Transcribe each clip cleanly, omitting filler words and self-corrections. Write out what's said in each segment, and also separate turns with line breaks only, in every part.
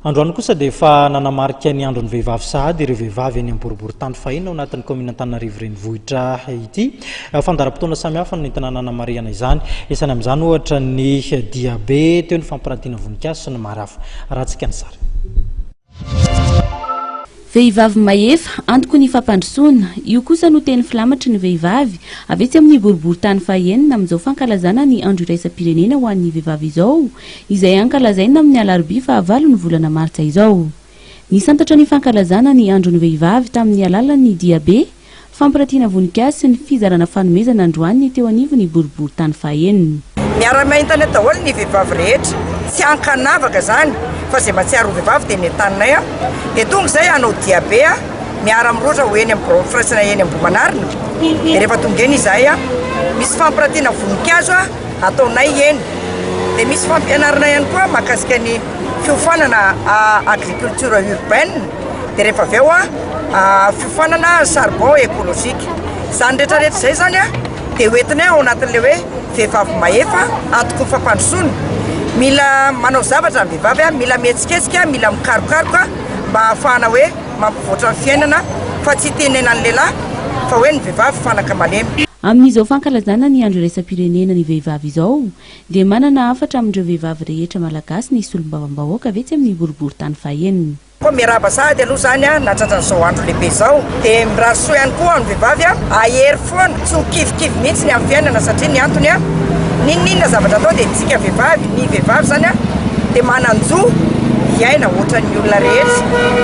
Androany kosa dia efa nanamarika ny andron'ny vehivavy sahady ireo vehivavy any amboribory tany fahiny ao anatin'ny komina Antananarivo renivohitra ity. Fandaharam-potoana samihafa no entina nanamariana izany. Isany amin'izany ohatra ny diabe, teo ny fampirantiana voninkazo sy ny maro hafa. Rahantsika ny sary.
Vehivavy maefa antoko ny fampandrosoana, io kosa no teny filamatry ny vehivavy avetsy amin'ny boribory tany fahenina amin'izao fankalazana ny andro iraisam-pirenena ho an'ny vehivavy izao, izay ankalazaina amin'ny alarobia fa 9 ny volana martsa izao. Nisantatra ny fankalazana ny andro ny vehivavy tamin'ny alalan'ny diabe, fampirantiana voninkazo sy ny fizarana fanomezana androany teo anivon'ny boribory tany fahenina.
Miara-maintany daholo ny vehivavy rehetra, tsy ankanavaka zany fa zay mahatsiaro vehivavy dia ny taninay dia tonga izay anao diabe miara-miroatra ho eny amin'ny firasina eny Ambohimanarina. Dia rehefa tonga eny izahay misy fampirantiana voninkazo ataonay eny, dia misy fampianarana ihany koa mahakasika ny fiofanana agriculture urbaine, dia rehefa avy eo fiofanana charbon écologique. Izany rehetrarehetra izay zany dia hoentinay ao anatin'ilay hoe vehivavy maefa antoko ny fampandrosoana. Mila manao zavatra ny vehivavy, mila mihetsiketsika, mila mikarokaroka mba ahafahana hoe mampivoatra ny fiainana fa tsy tenena ny lehilahy fa hoe ny vehivavy fanaka malemy.
Amin'izao fankalazana ny andro iraisam-pirenena ny vehivavy izao dia manana hafatra amin'ireo vehivavy rehetra malagasy ny solombavam-bahoaka avetsy amin'ny boribory tany fahenina.
Koa miarahaba sahady aloha zany natratran'izao andro lehibe izao dia mirahasoa ihany koa ny vehivavy ahery foana, tsy ho kivikivy mihitsy ny amin'ny fiainana satria ny antony ninninona zavatra atao dia tsika vehivavy, ny vehivavy zany dia mananjo hiaina ohatran'ny olona rehetra,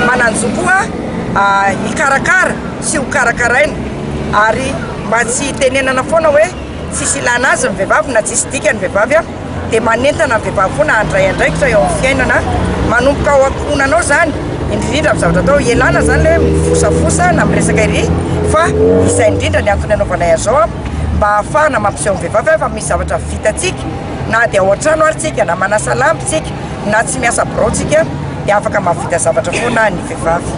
mananjo koa hikarakara sy ho karakaraina ary mba tsy tenenana foana hoe tsisy ilana azy ny vehivavy na tsisy dika ny vehivavy dia manentana ny vehivavy foana andray andraikitra eo amin'ny fiainana, manomboka ao ankohonanao zany indrindra amin'ny zavatra atao ialana zany le mifosafosa na miresaka iry fa izay indrindra ny antony anaovanay azao mba ahafahana mampiseho ny vehivavy fa misy zavatra vitantsika na dia ao an-trano ary tsika na manasa lampitsika na tsy miasa biraotsika dia afaka mahavita zavatra foana ny vehivavy.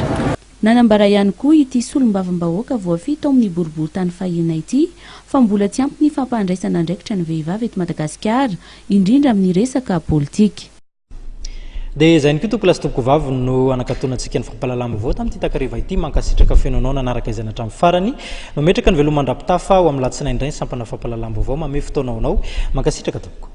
Nanambara ihany koa ity solombavam-bahoaka voafito amin'ny boribory tany fahenina ity fa mbola tsy ampy ny fampandraisana andraikitra ny vehivavy eto Madagasikara indrindra amin'ny resaka politika.
Dia izay ny tompoko lasy tompoko vavy no anakatonantsika ny fampahalalam-baovao tamin'ity takariva ity mankasitraka fenonao nanaraka izay hatramin'ny farany no metraka ny velomandra-pitafa ho amin'ny latsinainy indray sampana fampahalalam-baovao mame fotoanaonao mankasitraka tompoko.